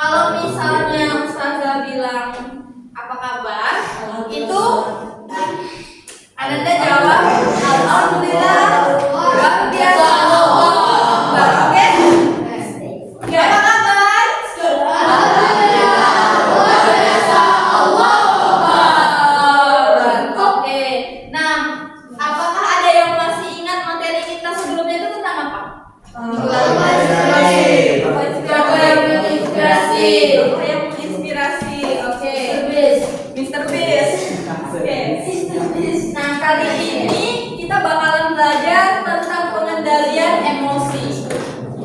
Kalau misalnya Ustazah bilang apa kabar, itu Ananda jawab alhamdulillah, luar biasa, Allah Akbar. Oke? Ya, apa kabar? Alhamdulillah, luar biasa, Allah Akbar. Oke. Nah, apakah ada yang masih ingat materi kita sebelumnya itu tentang apa? Inspirasi. Apa yang menginspirasi? Oke. Mr. Beast. Oke. Nah, kali ini kita bakalan belajar tentang pengendalian emosi.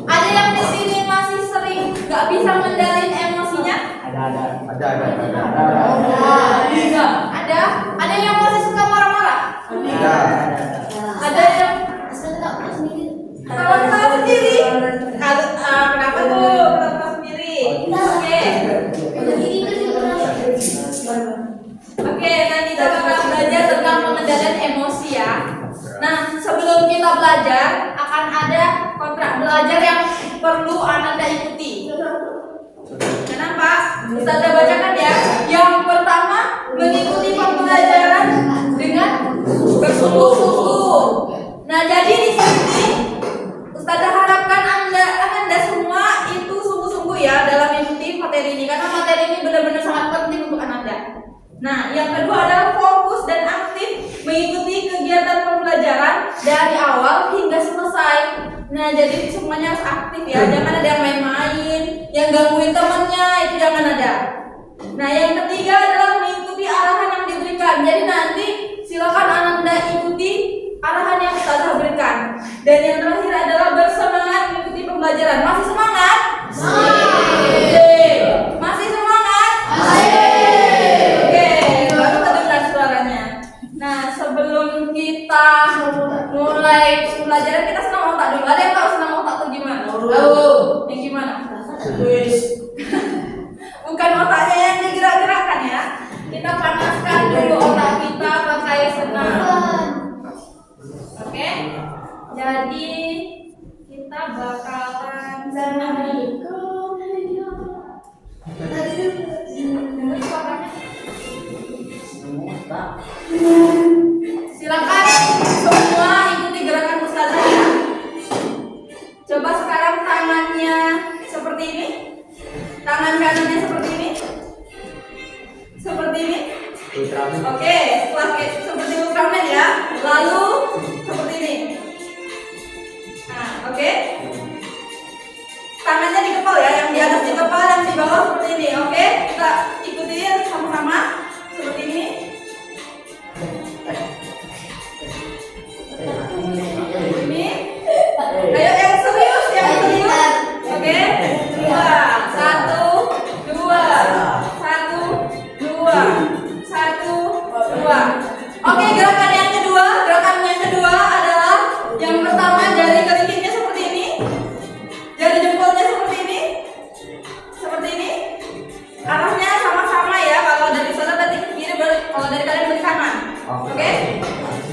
Ada yang di sini masih sering nggak bisa mengendalikan emosinya? Ada. Ada yang masih suka marah-marah? Ada yang tawa-tawa sendiri? Kenapa tuh tawa sendiri? Oke, nanti kita bakal belajar tentang pengendalian emosi ya. Nah, sebelum kita belajar akan ada kontrak belajar yang perlu Ananda ikuti. Kenapa? Ustazah bacakan ya. Yang pertama, mengikuti pembelajaran dengan bersungguh-sungguh. Nah, jadi di sini Ustazah harapkan Anda semua itu sungguh-sungguh ya dalam mengikuti materi ini, karena materi ini benar-benar sangat penting untuk Anda. Nah, yang kedua adalah fokus dan aktif mengikuti kegiatan pembelajaran dari awal hingga selesai. Nah, jadi semuanya harus aktif ya. Jangan ada yang main-main, yang gangguin temannya, itu jangan ada. Nah, yang ketiga adalah mengikuti arahan yang diberikan. Jadi nanti silakan Anda ikuti arahan yang Ustazah berikan. Dan yang terakhir adalah bersemangat mengikuti pembelajaran. Masih semangat? Masih semangat? Oke, baru terdengar suaranya. Nah, sebelum kita mulai pembelajaran, kita senang otak dulu. Ada yang tahu senang otak itu gimana? Tahu? Yang gimana? Bukan otaknya yang digerak-gerakkan ya. Kita panaskan dulu otak kita pakai senam. Oke? Jadi kita bakalan senam. Silakan semua ikuti gerakan Ustazah ya. Coba sekarang tangannya seperti ini. Tangan kanannya seperti ini. Seperti ini. Oke, setelah seperti Ultraman ya. Lalu seperti ini. Nah, oke. Tangannya di kepal ya, yang di atas di kepal, yang di bawah seperti ini. Oke, kita ikuti sama-sama seperti ini. Ini. Ayo yang serius, yang serius. Oke. 2, 1, 2, 1, 2, 1, 2. Oke, gerakan yang kedua adalah yang pertama jari kelingkingnya seperti ini. Jari jempolnya seperti ini. Seperti ini. Arahnya sama-sama ya. Kalau dari sana berarti ke kiri, kalau dari kalian ke kanan. Oke?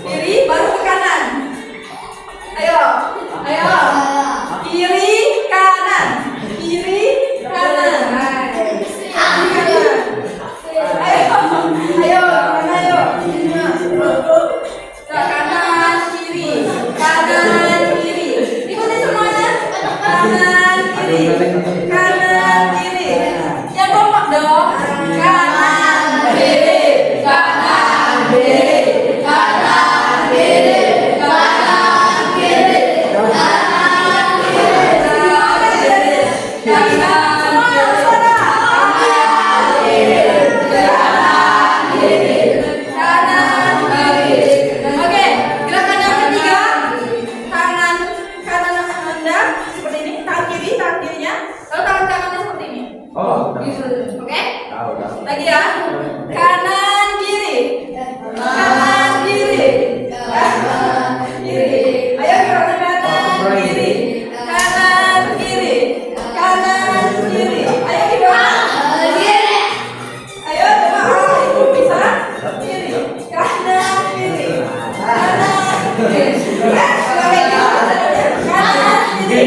Kiri baru ke kanan. Ayo. Kiri, kanan. Kiri, kanan. Ayo. Ke kanan, kiri. Kanan, kiri. Ikuti semuanya. Kanan, kiri. Kanan, kiri. Yang kompak dong. Kanan, kiri. Kanan, kiri. Kanan, kiri. Kanan, kiri. Kanan, kiri. Kanan, semua suara. Kanan, kiri. Kanan, kiri. Kanan, kiri. Oke, gerakan yang ketiga. Tangan kanan Anda seperti ini, tangan kirinya, lalu tangan kanannya seperti ini. Oke? Lagi ya. Kanan kiri. Kanan kiri. Kanan kiri. Ayo gerakan kanan kiri. Kanan kiri. Kanan kiri. Ayo gimana? Kiri. Ayo coba. Itu bisa. Kiri. Kanan kiri. Kanan kiri. Kanan kiri.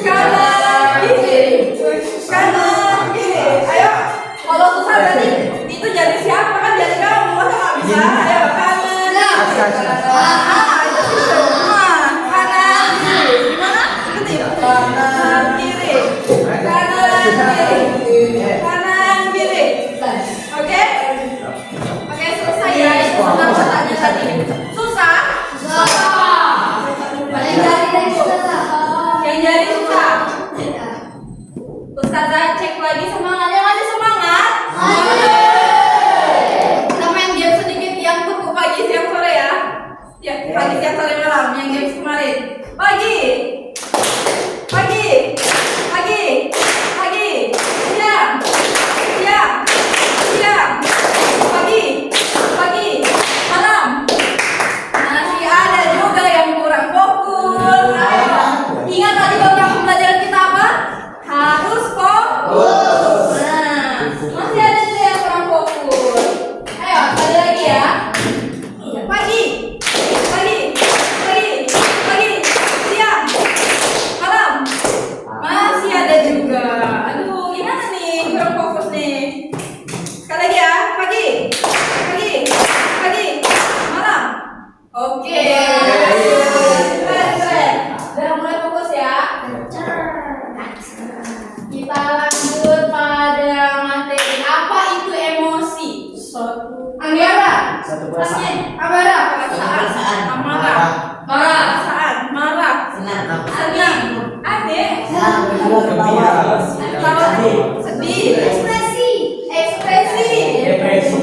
Kanan kiri. Kanan kiri. Amarah, perasaan. Amarah, marah, perasaan, marah, senang, adek, sedih, ekspresi, depresi,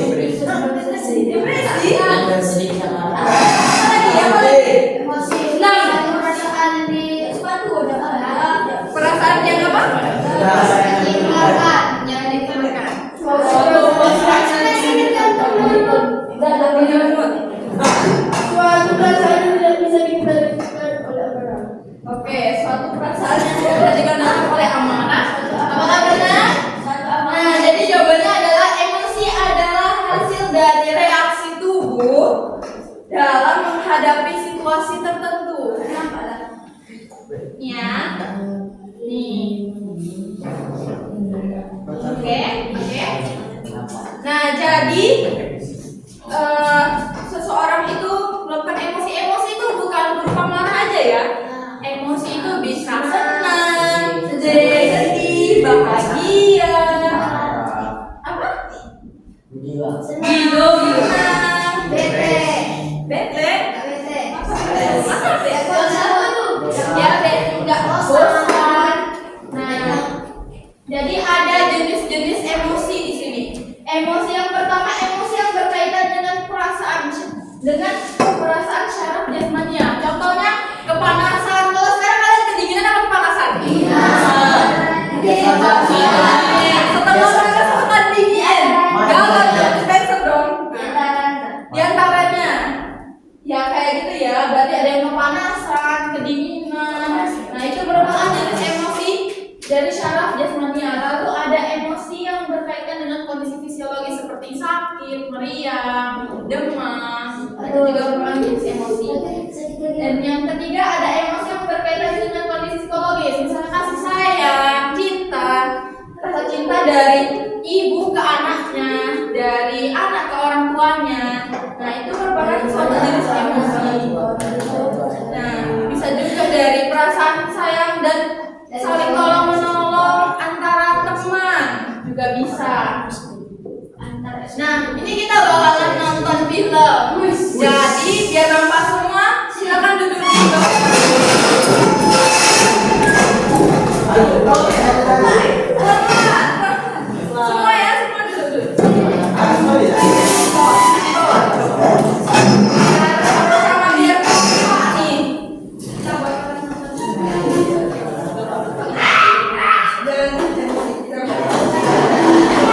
perasaan yang apa? Suatu perasaan yang tidak bisa dikendalikan oleh orang. Oke, suatu perasaan yang tidak bisa dikendalikan oleh amarah. Apakah benar? Nah, jadi jawabannya adalah emosi adalah hasil dari reaksi tubuh dalam menghadapi situasi tertentu. Ya, nih. Oke. Nah, jadi seseorang itu melakukan emosi itu bukan berupa marah aja ya. Emosi itu bisa senang, sedih, bahagia, apa? Gilo, bete. Masa bete? Ya bete, enggak bosan. Nah, jadi ada jenis-jenis emosi di sini. Emosi yang pertama, emosi yang berkaitan dengan perasaan syaraf jasmania. Contohnya kepanasan. Kalau sekarang kalian kedinginan apa kepanasan? Iya. Setelah merasakan dingin, jangan dispenser dong. Di antaranya, ya kayak gitu ya. Berarti ada yang kepanasan, kedinginan. Nah itu merupakan jenis emosi dari syaraf jasmania. Lalu ada emosi yang berkaitan dengan kondisi fisiologis seperti sakit, meriang, demam. Itu juga merupakan jenis emosi. Dan yang ketiga ada emosi yang berkaitan dengan kondisi psikologis, misalnya kasih sayang, cinta, rasa cinta dari ibu ke anaknya, dari anak ke orang tuanya. Nah itu merupakan suatu jenis emosi. Nah bisa juga dari perasaan sayang dan saling tolong menolong antara teman juga bisa. Nah ini kita bakalan nonton film. Jadi biar nampak semua, silakan duduk di bawah. Semua ya, semua duduk. Sama biar kompak nih. Kita bakalan nonton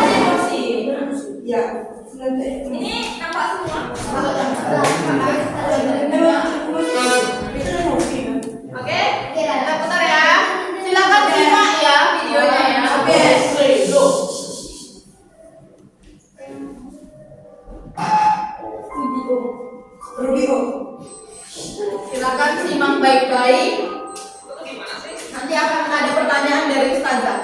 emosi. Ya, ini nampak semua. Oke, kita putar ya. Silakan simak ya videonya ya. Oke. Silakan simak baik-baik. Nanti akan ada pertanyaan dari Ustazah.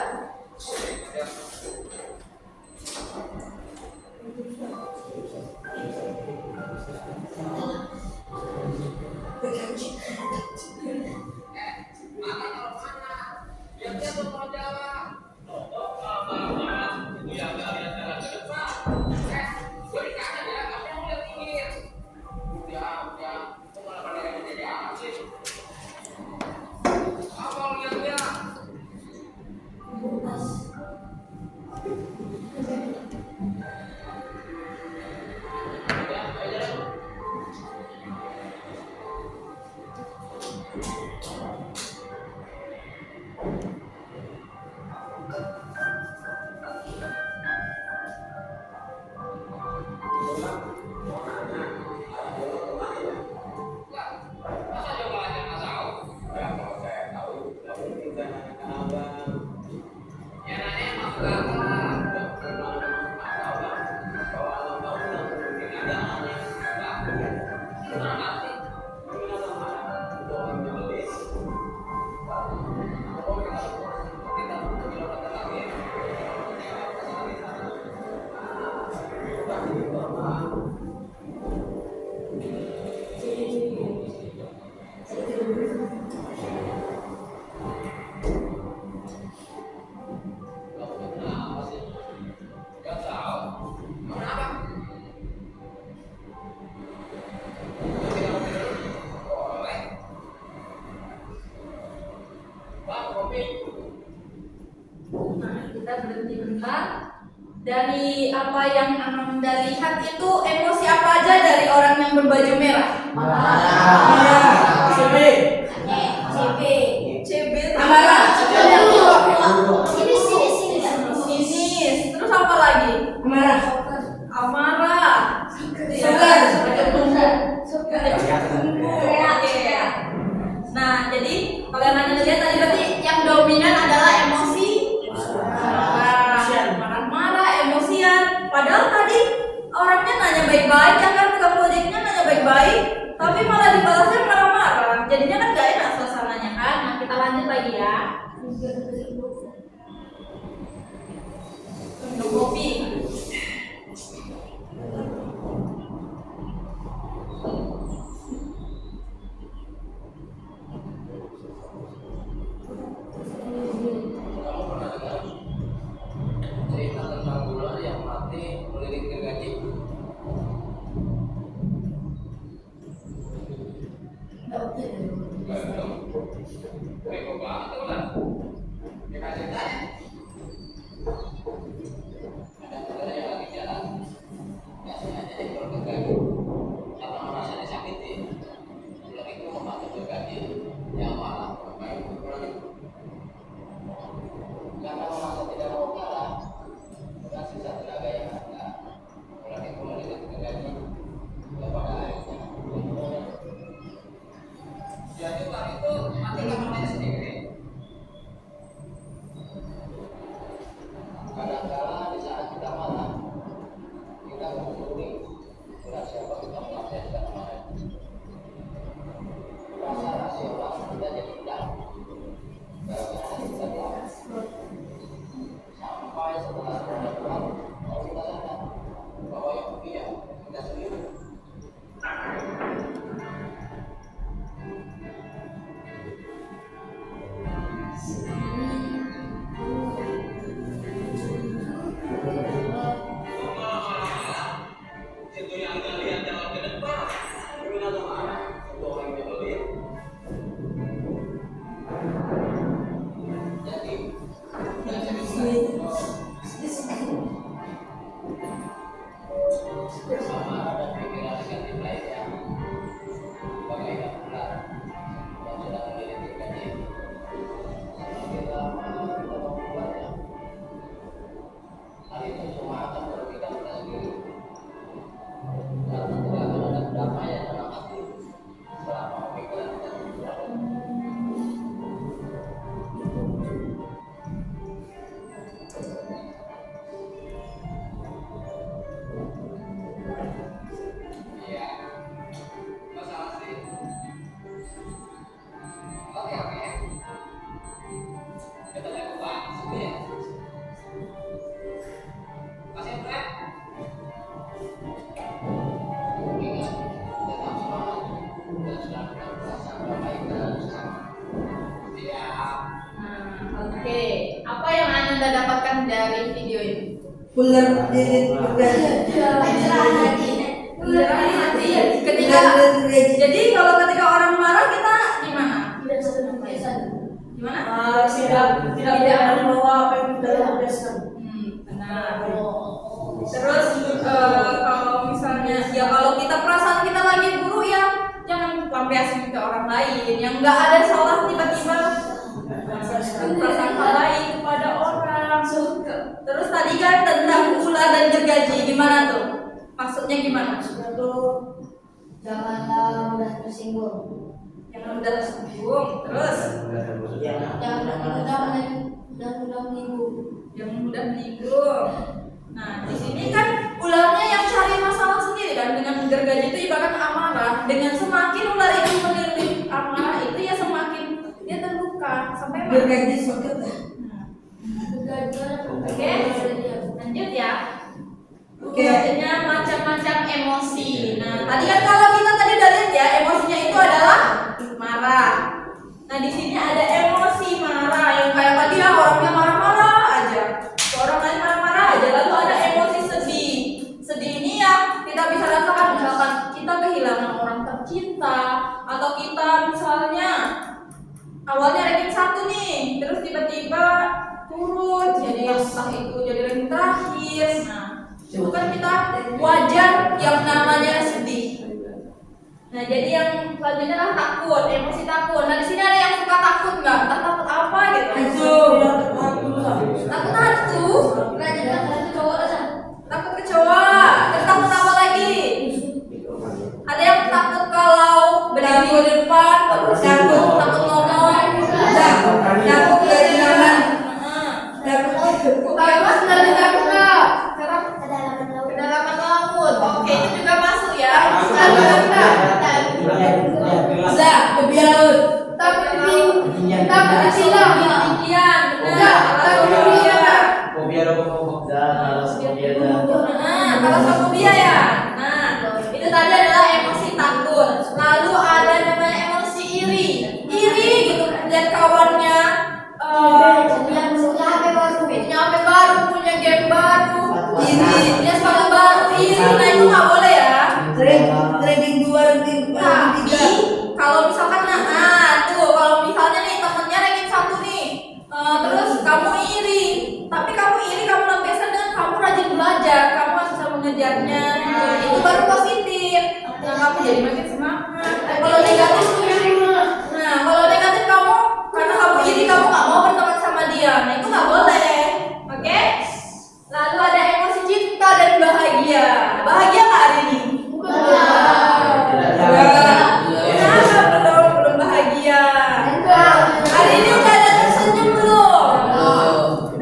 berhenti bentar. Dari apa yang Anda lihat itu emosi apa aja dari orang yang berbaju merah? CB. CB. Amarah. Sinis. Terus apa lagi? Amarah. Amarah. Oke. Nah, jadi kalian hanya lihat tadi berarti yang dominan adalah emosi marah-marah, emosian. Padahal tadi orangnya nanya baik-baik, ya kan, tukang proyeknya nanya baik-baik, tapi malah dibalasnya marah-marah. Jadinya kan gak enak suasananya kan. Nah, kita lanjut lagi ya. Minum kopi. Cerita tentang ular yang mati melilit gergaji. Bego banget ular. Ya kasih tanya. Ada ular yang lagi jalan, nggak sengaja jebol gergaji. Karena merasa disakiti, ular itu memasuk gergaji yang malah bermain ular itu. Karena merasa tidak mau kalah, dengan sisa tenaga yang ada, ular itu melilit gergaji kepada airnya. Jadi ular itu mati kamarnya sendiri. Kadang-kala di saat kita marah, kita menghubungi ular siapa kita melampiaskan amarah. Rasa rasional kita jadi hilang. Gara-gara kita diam. Sampai setelah berjalan, baru kita sadar bahwa yang dia kita sendiri. Itu yang kita lihat jalan ke depan. Gimana marah? Itu orang yang nyebelin. Jadi, dan jadi sama ada pikiran negatif lainnya. Bagaikan ular yang sedang melilit gergaji. Semakin lama kita membuatnya, hal itu cuma akan merugikan kita sendiri. Karena tidak akan ada kedamaian dalam hati selama pemikiran kita berada. Iya, masalah sih. Oke. Kita lihat apa? Sini. Masih Fred? Ingat, tetap semangat dan selalu merasa kebaikan bersama. Iya. Oke. Apa yang Anda dapatkan dari video ini? Ular lilit gergaji. Pencerahan hati ya. Ketika jadi kalau ketika orang marah kita gimana? Gimana? Tidak berani bahwa apa yang kita lakukan. Benar. Terus kalau misalnya ya kalau kita perasaan kita lagi buruk ya jangan lampiasin ke orang lain yang nggak ada salah tiba-tiba perasaan baik kepada orang. Terus tadi kan tentang ular dan gergaji gimana tuh? Maksudnya gimana? Janganlah mudah tersinggung. Yang udah tersinggung. Terus Jangan mudah menyinggung. yang mudah menyinggung. Nah, di sini kan ularnya yang cari masalah sendiri kan dengan gergaji itu ibarat amarah. Dengan semakin ular itu melilit amarah itu ya semakin dia terluka sampai mati. Gergaji sakit. Oke, lanjut ya. Oke. Selanjutnya macam-macam emosi. Nah, tadi kan kalau kita tadi udah lihat ya, emosinya itu adalah marah. Nah, di sini ada emosi marah yang kayak tadi ya orangnya marah-marah aja. Orang lain marah-marah aja. Lalu ada emosi sedih. Sedih ini ya kita bisa rasakan misalkan kita kehilangan orang tercinta atau kita misalnya awalnya ranking 1 nih, terus tiba-tiba turun jadi entah itu itu jadi ranking terakhir. Nah, itu kan kita wajar yang namanya sedih. Nah, jadi yang selanjutnya adalah takut, emosi takut. Nah, di sini ada yang suka takut nggak? Entah takut apa gitu. Takut hantu. Nggak jadi takut kecoa aja. Takut kecoa. Terus takut apa lagi? Ada yang takut kalau berdiri di depan, takut ngomong, takut kehilangan. Bebas dari takut nggak? Kedalaman laut. Oke, itu juga masuk ya. Enggak, lebih laut. Takut ketinggian, Benar. Takut ketinggian. Talasofobia ya. Nah, itu tadi adalah emosi takut. Lalu ada namanya emosi iri. Iri gitu lihat kawannya punya HP baru, punya game baru, iri, punya sepatu baru, iri. Nah, itu nggak boleh ya. Trading 2, ranking Tapi 3. kalau misalkan kalau misalnya nih temennya ranking 1 nih, terus kamu iri, tapi kamu lampiaskan dengan kamu rajin belajar, kamu bisa mengejarnya, itu baru positif. Nah, kamu jadi makin semangat. Kalau negatif kamu karena kamu iri kamu nggak mau berteman sama dia, nah itu nggak boleh. Oke? Lalu ada emosi cinta dan bahagia. Bahagia nggak hari ini? Belum bahagia. Hari ini udah ada tersenyum belum?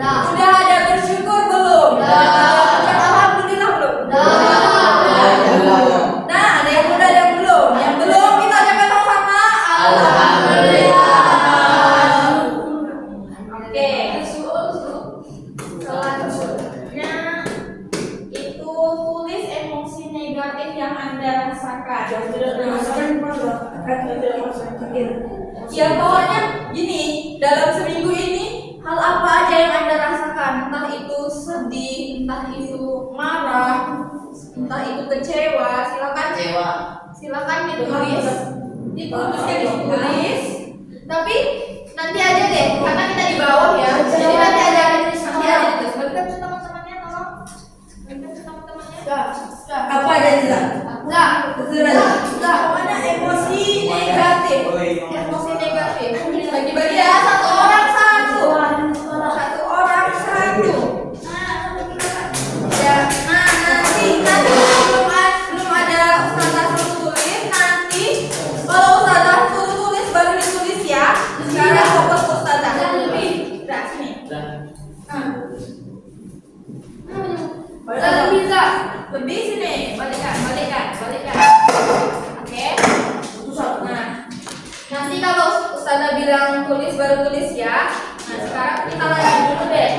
Udah ada bersyukur belum? Ucap alhamdulillah belum? Nah, ada yang udah, ada yang belum. Yang belum kita ucapkan sama-sama alhamdulillah. Oke. Selanjutnya itu tulis emosi negatif yang Anda rasakan. Ya pokoknya gini, dalam seminggu ini hal apa aja yang Anda rasakan, entah itu sedih, entah itu marah, entah itu kecewa, silakan ditulis. Ditulis. Tapi nanti aja deh, karena kita di bawah ya. Jadi nanti ada tulis. Berikan ke teman-temannya, tolong. Berikan ke teman-temannya. Apa aja tidak? Enggak, pokoknya emosi negatif. Emosi negatif. Bagi-bagi ya, satu orang satu. Ya, nanti belum ada ustazah suruh tulis. Nanti kalau ustazah suruh tulis baru ditulis ya. Sekarang fokus ke ustazah. Udah sini. Lebih sini. Balikan. Oke. Nah, nanti kalau ustazah bilang tulis baru tulis ya. Nah, sekarang kita lanjut dulu deh.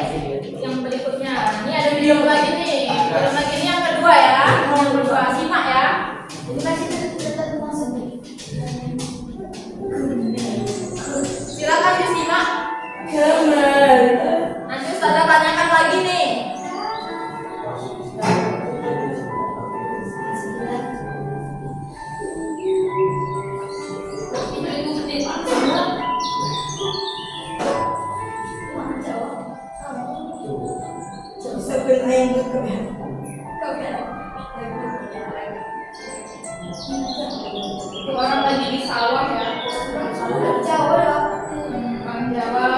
Yang berikutnya. Ini ada video lagi nih. Video lagi ini yang kedua ya. Yang kedua, simak ya. Silakan disimak. Nanti ustazah tanyakan lagi nih. Itu orang lagi di sawah ya. Orang Jawa.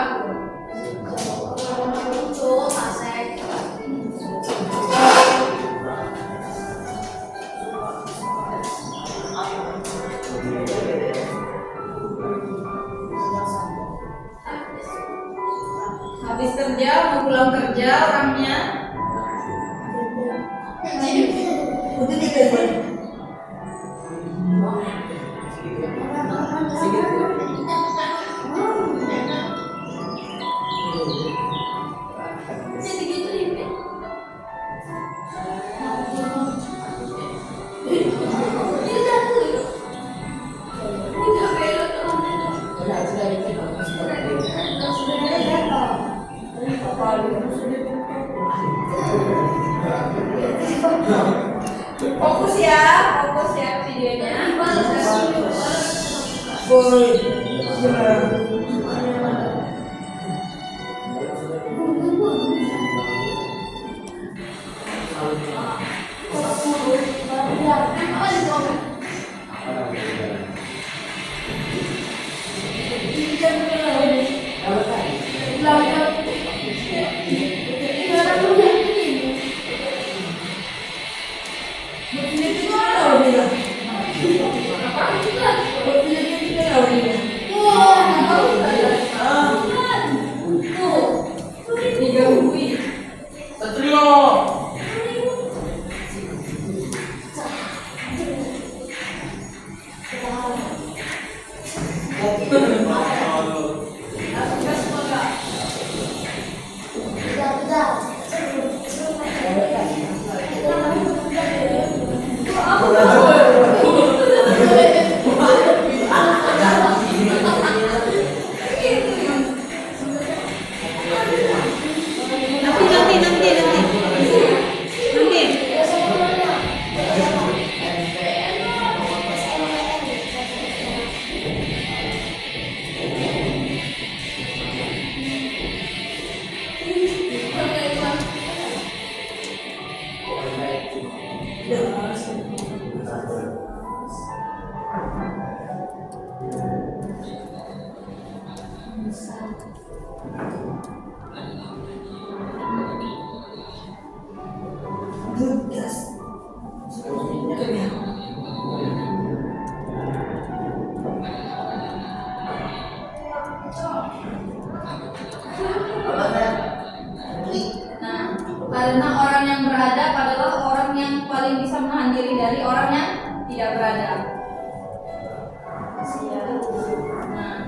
Habis kerja, mau pulang kerja orangnya. Fokus ya videonya. Nah, karena orang yang beradab adalah orang yang paling bisa menahan diri dari orang yang tidak beradab. Nah,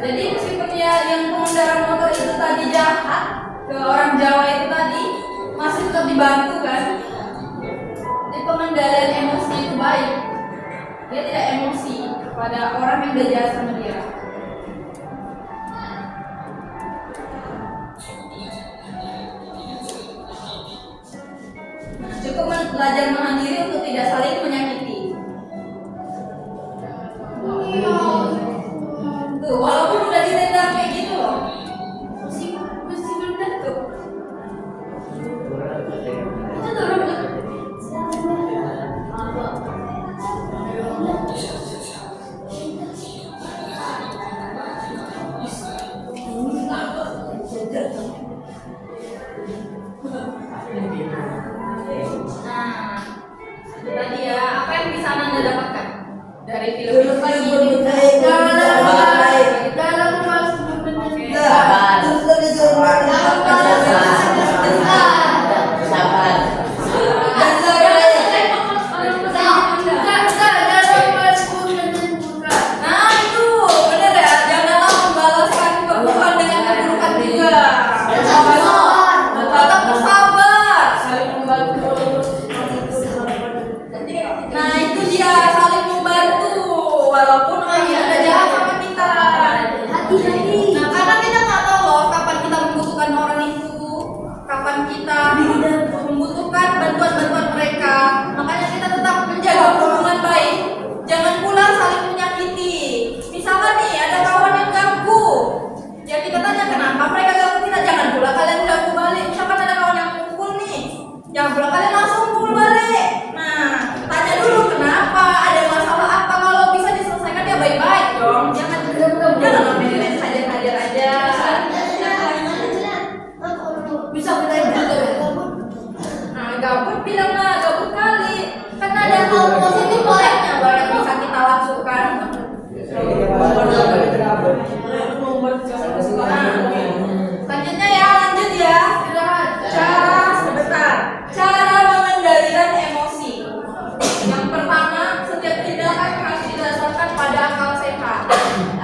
jadi meskipun ya yang pengendara motor itu tadi jahat ke orang Jawa itu tadi, masih tetap dibantu kan? Jadi pengendalian emosi itu baik. Dia tidak emosi pada orang yang udah jahat sama dia. Cukup belajar menahan diri untuk tidak saling menyakiti. Tuh, walaupun udah ditendang kayak gitu loh, mesti bener tuh. Itu turun tuh. Nah, tadi ya, apa yang bisa Anda dapatkan dari film ini? Nah, itu benar ya, janganlah membalaskan keburukan dengan keburukan juga. Tetap bersabar, saling membantu. Nah, itu dia, saling membantu walaupun orang yang ada jahat sama kita. Nah, karena kita nggak tahu loh kapan kita membutuhkan orang itu, kapan kita membutuhkan bantuan mereka. Makanya kita tetap menjaga hubungan baik. Jangan pula saling menyakiti. Misalkan nih ada kawan yang ganggu, ya kita tanya kenapa mereka ganggu kita. Jangan pula kalian ganggu balik. Misalkan ada kawan yang mukul nih, jangan pula kalian langsung pukul balik. Nah, tanya dulu kenapa, ada masalah apa. Kalau bisa diselesaikan ya baik-baik dong. Jangan ngomongin hajar-hajar aja. Bisa benar-benar Nah, gabut bilanglah gabut kali. Kan ada hal positif lainnya yang bisa kita lakukan. Selanjutnya ya, lanjut ya. Cara mengendalikan emosi. Yang pertama, setiap tindakan harus didasarkan pada akal sehat.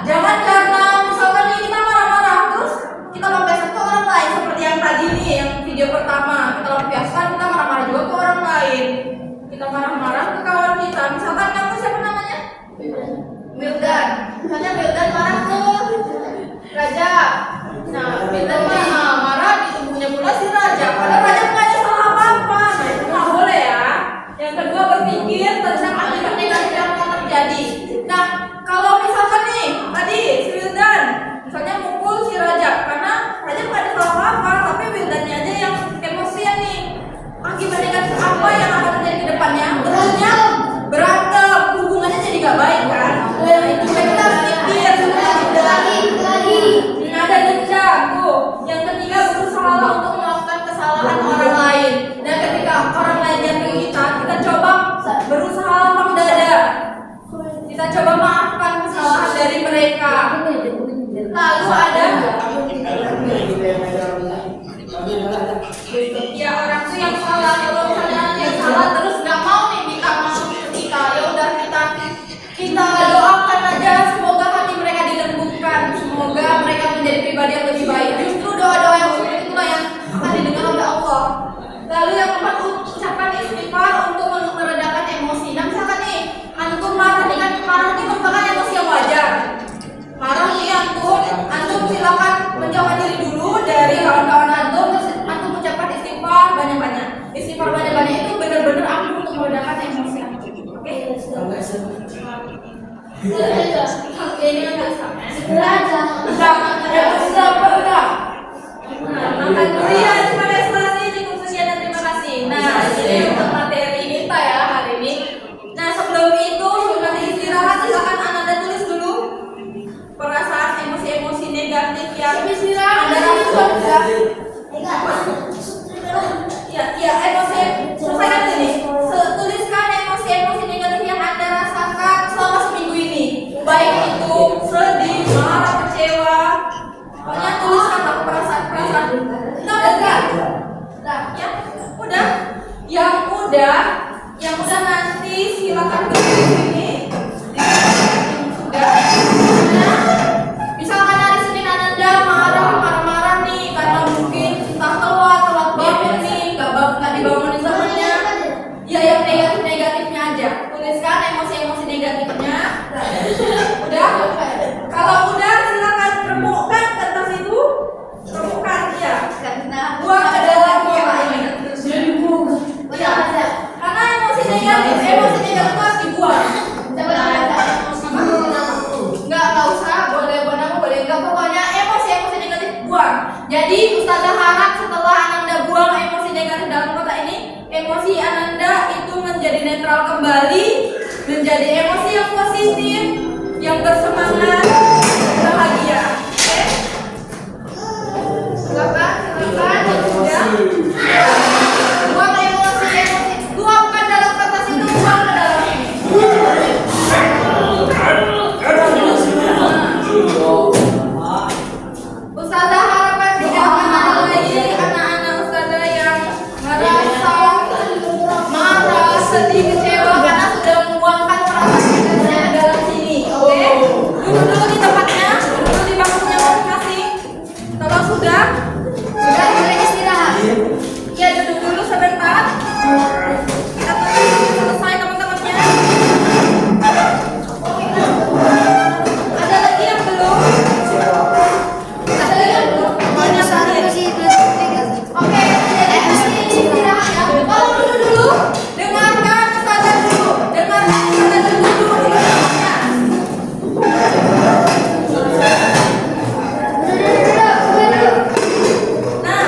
Jangan karena misalkan nih kita marah-marah terus kita lampiaskan ke orang lain seperti yang tadi nih, yang video pertama kita lampiaskan, kita marah-marah juga ke orang lain. Kita marah-marah ke kawan kita. Misalkan kamu siapa namanya? Wildan. Misalnya Wildan marah ke Raja. Nah, Wildan marah di tubuhnya pula si Raja. Padahal Raja nggak ada salah apa-apa. Nah, itu nggak boleh ya. Yang kedua, berpikir tentang akibat negatif yang akan terjadi. Nah, kalau misalkan nih tadi si Wildan misalnya mukul si Raja, karena Raja nggak ada salah apa-apa, tapi Wildannya aja yang emosian nih. Akibat negatif apa yang akan terjadi ke depannya? Tentunya berantem, hubungannya jadi gak baik kan? Nah, itu kita harus pikir ada dendam tuh. Yang ketiga, berusaha untuk memaafkan kesalahan orang lain. Dan ketika orang lain nyambung kita coba berusaha lapang dada. Kita coba maafkan kesalahan dari mereka. Lalu ada ya orang tuh yang salah. Kalau misalnya yang salah terus gak mau nih minta maaf ke kita, ya udah kita doakan aja semoga hati mereka dilembutkan, semoga mereka menjadi pribadi yang lebih baik. Justru doa-doa yang seperti itulah yang akan didengar oleh Allah. Lalu yang keempat, ucapkan istighfar untuk meredakan emosi. Nah, misalkan nih antum marah nih kan, marah ini merupakan emosi yang wajar. Marah nih antum silakan menjauhkan diri dulu dari kawan-kawan antum, terus antum ucapkan istighfar banyak-banyak. Istighfar banyak-banyak itu benar-benar ampuh untuk meredakan emosi antum. Oke? Ini agak sama. Makan durian pada selesai, cukup sekian dan terima kasih. Nah, ini untuk materi kita ya hari ini. Nah, sebelum itu sebelum istirahat silakan Anda tulis dulu perasaan emosi-emosi negatif yang Anda rasakan. Ya, emosi selesai yang udah nanti silakan tulis sini. Yang sudah. Nah, misalkan hari Senin Ananda marah-marah nih karena mungkin entah telat bangun nih, nggak dibangunin temennya. Ya yang negatifnya aja. Tuliskan emosi-emosi negatifnya. Udah? Kalau udah silakan remukkan kertas itu. Remukkan ya. Buang ke dalam bola ini. Ya. Karena emosi negatif itu harus dibuang. Nggak usah, boleh enggak, pokoknya emosi negatif buang. Jadi Ustazah harap setelah Ananda buang emosi negatif dalam kotak ini, emosi Ananda itu menjadi netral kembali, menjadi emosi yang positif, yang bersemangat, bahagia. Oke? Silakan. Ya. Buang emosi, tuangkan dalam kertas itu, buang ke dalam ini. Ustazah harapkan tidak akan ada lagi anak-anak Ustazah yang merasa marah, sedih, kecewa karena sudah membuangkan perasaan-perasaan ke dalam sini. Oke? Duduk dulu di tempatnya, duduk di bangkunya masing-masing. Kalau sudah boleh istirahat. Ya, duduk dulu sebentar. Kita tunggu selesai teman-temannya. Ada lagi yang belum? Ada lagi yang belum? Banyak sekali. Oke, jadi istirahat ya. Kalau duduk dulu, dengarkan Ustazah dulu. Dengarkan Ustazah dulu teman-temannya. Nah,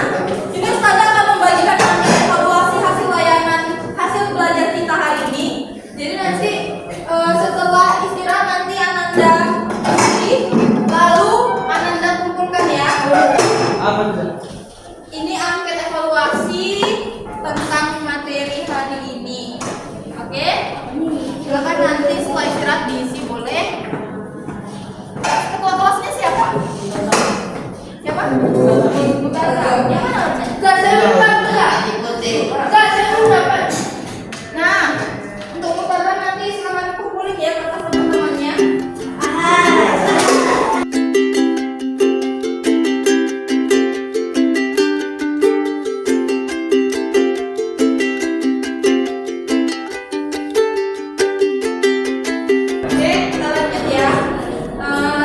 ini Ustazah akan membagikan evaluasi hasil belajar kita hari ini. Jadi nanti setelah istirahat nanti Ananda isi, lalu Ananda kumpulkan ya. Ini angket evaluasi tentang materi hari ini. Oke? Silakan nanti setelah istirahat diisi, boleh. Ketua kelasnya siapa? Siapa? Ustazah. Yang mana? Ustazah, saya lupa enggak? Ustazah, saya lupa. Nah, untuk Ustazah nanti silakan kumpulin ya kertas teman-temannya. Oke, kita lanjut ya.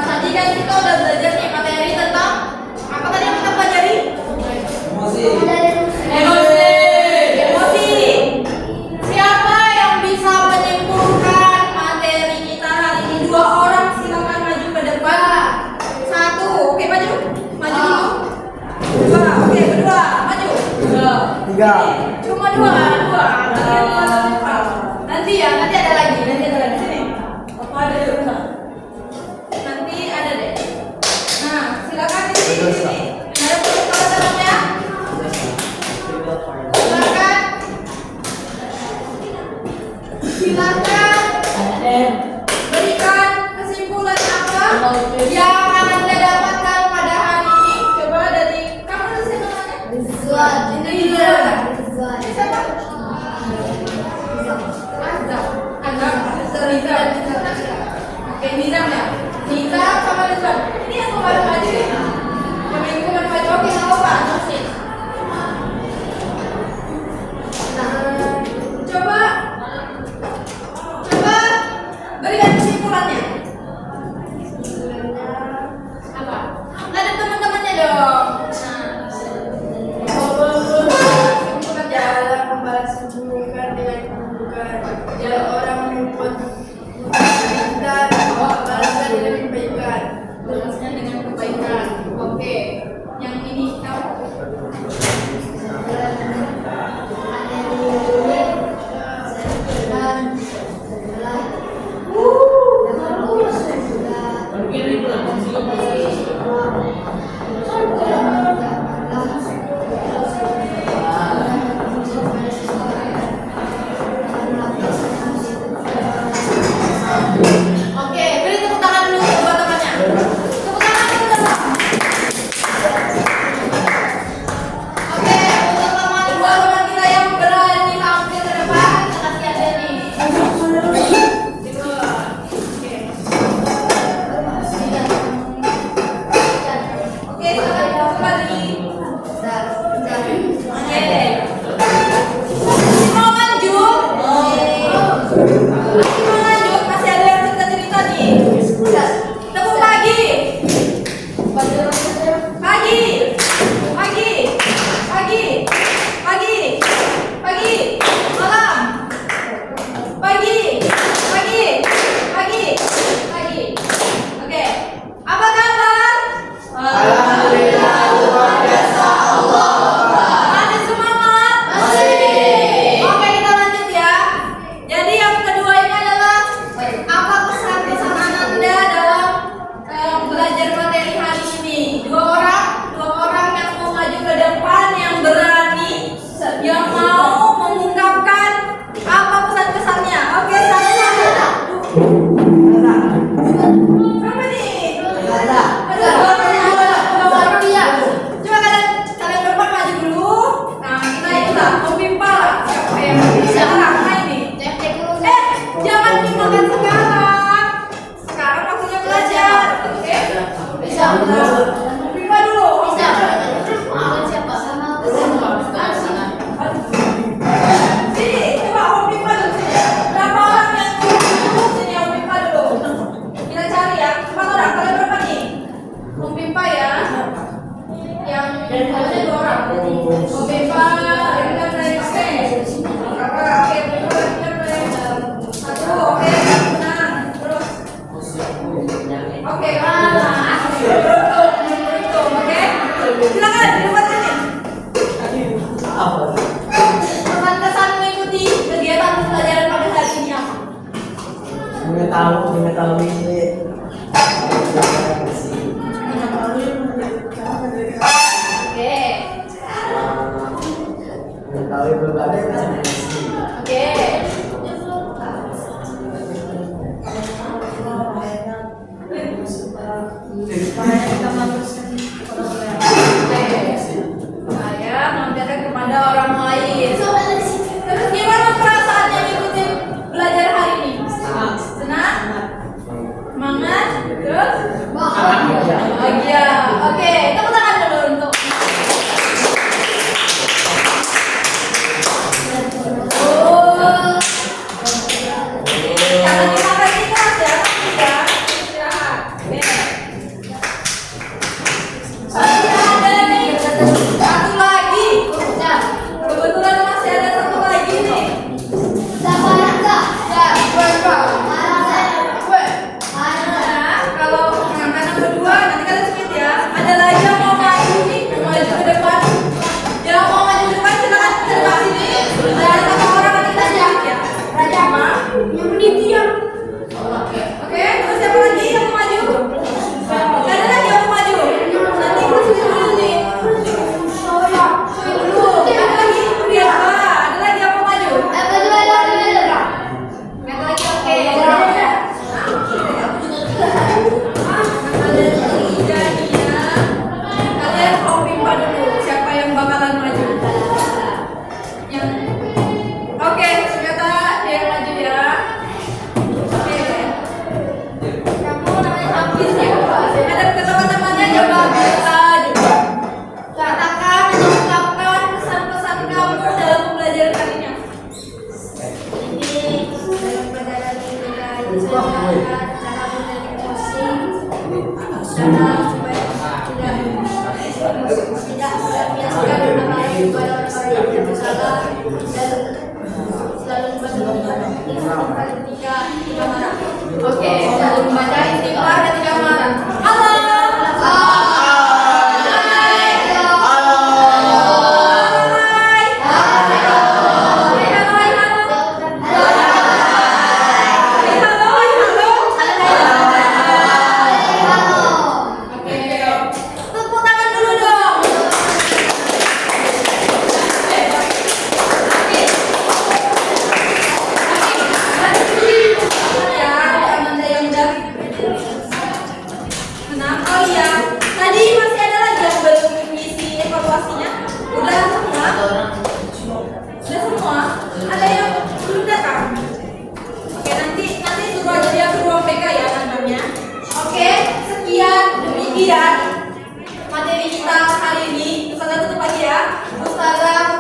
Tadi kan kita udah belajar nih materi tentang apa tadi yang kita pelajari? Emosi. Siapa yang bisa menyimpulkan materi kita hari ini? 2 orang silakan maju ke depan. 1, oke maju. Maju dulu. 2, oke berdua, maju. 3. Cuma 2. Nanti ada lagi sini. Apa ada di rumah? Nanti ada deh. Nah, silakan di sini. Ada perlu dalamnya? Silakan berikan kesimpulan apa yang Anda dapatkan pada hari ini. Coba dari kamu nulis namanya? Rizwan. Siapa? Azam. Oke, Nizam ya. Nizam sama Rizwan. Ini yang kemarin maju ya? Yang minggu kemarin maju. Oke, nggak apa-apa. Coba berikan kesimpulannya. Mau lanjut, masih ada yang cerita-cerita nih. Tepuk pagi. Pagi. Pagi. Pagi. Pagi. Pagi. Malam. Pagi. Pagi. Pagi. Pagi. Oke. Apa kabar? Alhamdulillah, luar biasa. Masih semangat? Masih. Oke, kita lanjut ya. Jadi yang kedua ini adalah apa kesan-kesan Ananda dalam belajar materi hari ini. Dua orang yang mau maju ke depan, yang berani, yang mau mengungkapkan apa pesan-kesannya. Oke, sama-sama. Apa nih? Ada. Coba kalian berempat maju dulu. Nah, kita ikutan memimpin siapa yang bisa main ini. Jangan dimakan sekarang. Sekarang waktunya belajar. Oke? Bisa. Memimpin dulu. Sini, coba memimpin dulu. Berapa orang yang dulu? Sini memimpin dulu. Kita cari ya. Empat orang. Kalian berapa nih? Memimpin ya. Yang harusnya 2 orang. Memimpin. Satu, oke, tenang. Terus. Oke, beruntung, oke. Silakan, tempat sini. Kesan mengikuti kegiatan pembelajaran pada hari ini apa? Mengetahui Oke, mengetahui berbagai macam oke. Saya mengajarkan kepada orang lain. Terus gimana perasaannya mengikuti belajar hari ini? Senang? Semangat? Terus? Bahagia. Oke, tepuk tangan dulu untuk. Oh. Jangan dimakan di kelas ya, ya. Istirahat. Oke. Masih ada nih satu lagi. Kebetulan masih ada satu lagi nih. Kalau anak-anak berdua nanti kalian split ya. Ada lagi yang mau maju nih, maju ke depan. Yang mau maju ke depan silakan ke depan sini. Ada satu orang nanti kita split ya. Raja Ma, yang meniti yang. Oke, terus siapa lagi yang mau maju? Gak ada lagi yang mau maju. Nanti kita split dulu nih. Split dulu. Ada lagi? Siapa? Ada lagi yang mau maju? Ada lagi, oke. Kalian mau pimpa dulu siapa yang bakalan maju. Oke, ternyata dia yang maju ya. Oke. Kamu namanya Hafiz ya. Ada ke teman-temannya coba juga. Katakan atau ungkapkan pesan-pesan kamu dalam pembelajaran kali ini. Ini dalam pelajaran ini guys, saya belajar cara mengenali emosi, cara supaya tidak melampiaskan amarah kepada orang-orang yang tidak bersalah dan selalu membaca istighfar ketika marah. Oke, selalu membaca istighfar ketika marah. Halo. Tepuk tangan dulu dong. Demikian materi kita hari ini. Ustazah tutup lagi ya. Ustazah